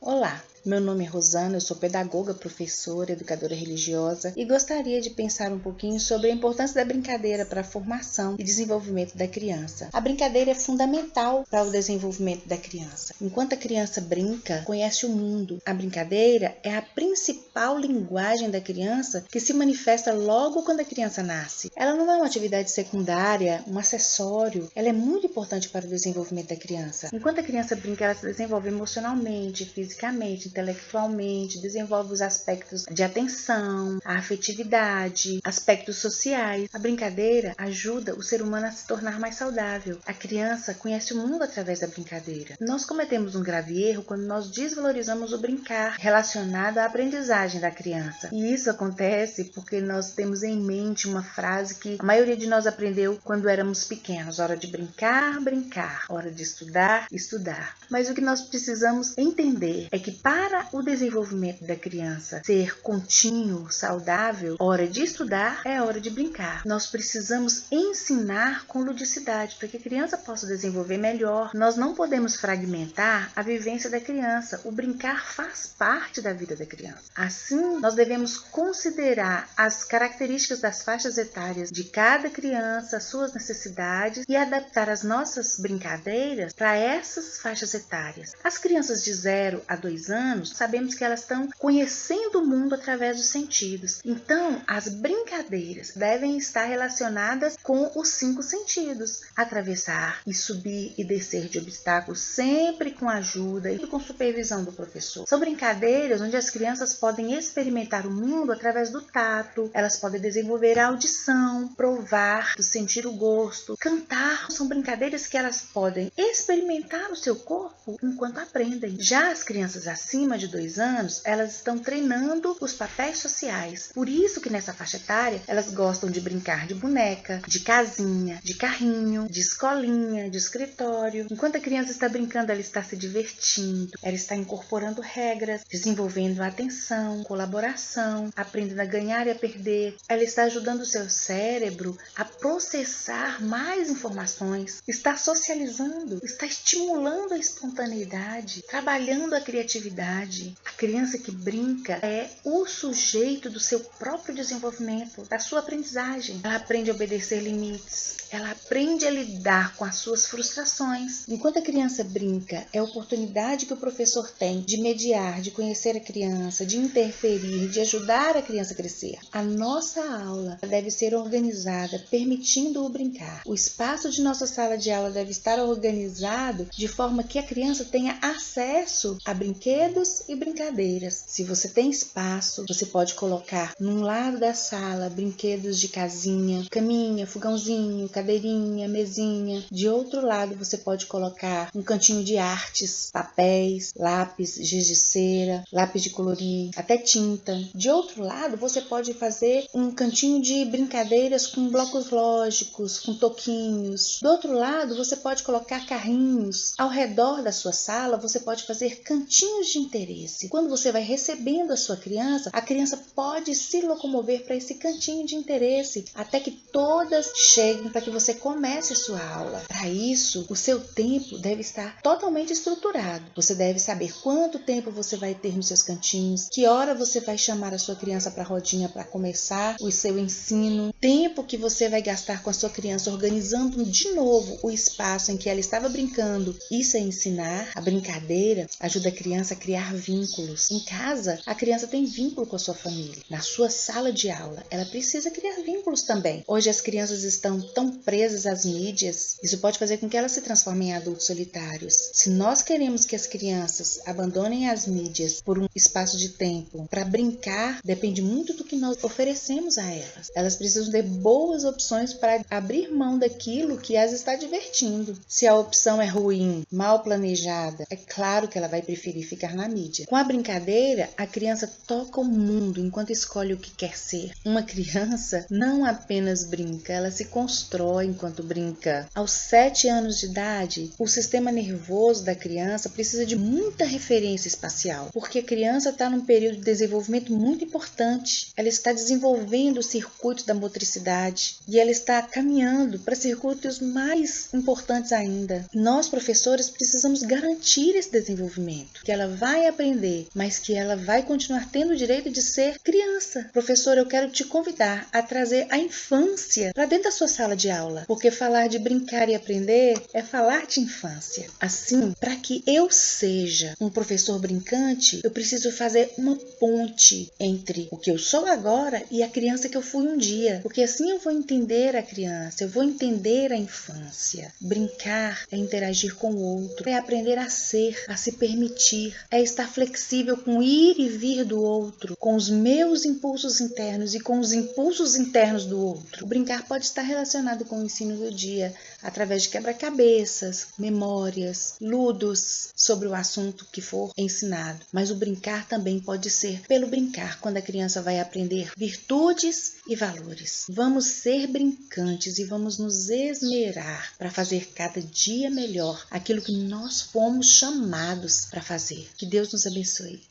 Olá, meu nome é Rosana, eu sou pedagoga, professora, educadora religiosa e gostaria de pensar um pouquinho sobre a importância da brincadeira para a formação e desenvolvimento da criança. A brincadeira é fundamental para o desenvolvimento da criança. Enquanto a criança brinca, conhece o mundo. A brincadeira é a principal linguagem da criança que se manifesta logo quando a criança nasce. Ela não é uma atividade secundária, um acessório. Ela é muito importante para o desenvolvimento da criança. Enquanto a criança brinca, ela se desenvolve emocionalmente, fisicamente, intelectualmente, desenvolve os aspectos de atenção, a afetividade, aspectos sociais. A brincadeira ajuda o ser humano a se tornar mais saudável. A criança conhece o mundo através da brincadeira. Nós cometemos um grave erro quando nós desvalorizamos o brincar relacionado à aprendizagem da criança. E isso acontece porque nós temos em mente uma frase que a maioria de nós aprendeu quando éramos pequenos: hora de brincar, brincar, hora de estudar, estudar. Mas o que nós precisamos entender é que para o desenvolvimento da criança ser contínuo, saudável, hora de estudar é hora de brincar. Nós precisamos ensinar com ludicidade para que a criança possa desenvolver melhor. Nós não podemos fragmentar a vivência da criança. O brincar faz parte da vida da criança. Assim, nós devemos considerar as características das faixas etárias de cada criança, suas necessidades e adaptar as nossas brincadeiras para essas faixas etárias. As crianças de 0 a 2 anos, sabemos que elas estão conhecendo o mundo através dos sentidos. Então, as brincadeiras devem estar relacionadas com os 5 sentidos. Atravessar e subir e descer de obstáculos sempre com ajuda e com supervisão do professor. São brincadeiras onde as crianças podem experimentar o mundo através do tato, elas podem desenvolver a audição, provar, sentir o gosto, cantar. São brincadeiras que elas podem experimentar o seu corpo enquanto aprendem. Já as crianças acima de 2 anos, elas estão treinando os papéis sociais. Por isso que nessa faixa etária, elas gostam de brincar de boneca, de casinha, de carrinho, de escolinha, de escritório. Enquanto a criança está brincando, ela está se divertindo, ela está incorporando regras, desenvolvendo atenção, colaboração, aprendendo a ganhar e a perder. Ela está ajudando o seu cérebro a processar mais informações, está socializando, está estimulando a espontaneidade, trabalhando a criatividade. A criança que brinca é o sujeito do seu próprio desenvolvimento, da sua aprendizagem. Ela aprende a obedecer limites, ela aprende a lidar com as suas frustrações. Enquanto a criança brinca, é a oportunidade que o professor tem de mediar, de conhecer a criança, de interferir, de ajudar a criança a crescer. A nossa aula deve ser organizada, permitindo-o brincar. O espaço de nossa sala de aula deve estar organizado de forma que a criança tenha acesso a brinquedos e brincadeiras. Se você tem espaço, você pode colocar num lado da sala brinquedos de casinha, caminha, fogãozinho, cadeirinha, mesinha. De outro lado, você pode colocar um cantinho de artes, papéis, lápis, giz de cera, lápis de colorir, até tinta. De outro lado, você pode fazer um cantinho de brincadeiras com blocos lógicos, com toquinhos. Do outro lado, você pode colocar carrinhos. Ao redor da sua sala, você pode fazer cantinhos de interesse. Quando você vai recebendo a sua criança, a criança pode se locomover para esse cantinho de interesse até que todas cheguem para que você comece a sua aula. Para isso, o seu tempo deve estar totalmente estruturado. Você deve saber quanto tempo você vai ter nos seus cantinhos, que hora você vai chamar a sua criança para a rodinha para começar o seu ensino, tempo que você vai gastar com a sua criança organizando de novo o espaço em que ela estava brincando. Isso é ensinar. A brincadeira ajuda a criança a criar vínculos. Em casa, a criança tem vínculo com a sua família. Na sua sala de aula, ela precisa criar vínculos também. Hoje as crianças estão tão presas às mídias, isso pode fazer com que elas se transformem em adultos solitários. Se nós queremos que as crianças abandonem as mídias por um espaço de tempo para brincar, depende muito do que nós oferecemos a elas. Elas precisam ter boas opções para abrir mão daquilo que as está divertindo. Se a opção é ruim, mal planejada, é claro que ela vai preferir ficar na mídia. Com a brincadeira, a criança toca o mundo enquanto escolhe o que quer ser. Uma criança não apenas brinca, ela se constrói enquanto brinca. Aos 7 anos de idade, o sistema nervoso da criança precisa de muita referência espacial, porque a criança está num período de desenvolvimento muito importante. Ela está desenvolvendo o circuito da motricidade e ela está caminhando para circuitos mais importantes ainda. Nós, professores, precisamos garantir esse desenvolvimento, que ela vai vai aprender, mas que ela vai continuar tendo o direito de ser criança. Professor, eu quero te convidar a trazer a infância para dentro da sua sala de aula, porque falar de brincar e aprender é falar de infância. Assim, para que eu seja um professor brincante, eu preciso fazer uma ponte entre o que eu sou agora e a criança que eu fui um dia, porque assim eu vou entender a criança, eu vou entender a infância. Brincar é interagir com o outro, é aprender a ser, a se permitir, é estar flexível com o ir e vir do outro, com os meus impulsos internos e com os impulsos internos do outro. O brincar pode estar relacionado com o ensino do dia, através de quebra-cabeças, memórias, ludos sobre o assunto que for ensinado. Mas o brincar também pode ser pelo brincar, quando a criança vai aprender virtudes e valores. Vamos ser brincantes e vamos nos esmerar para fazer cada dia melhor aquilo que nós fomos chamados para fazer. Que Deus nos abençoe.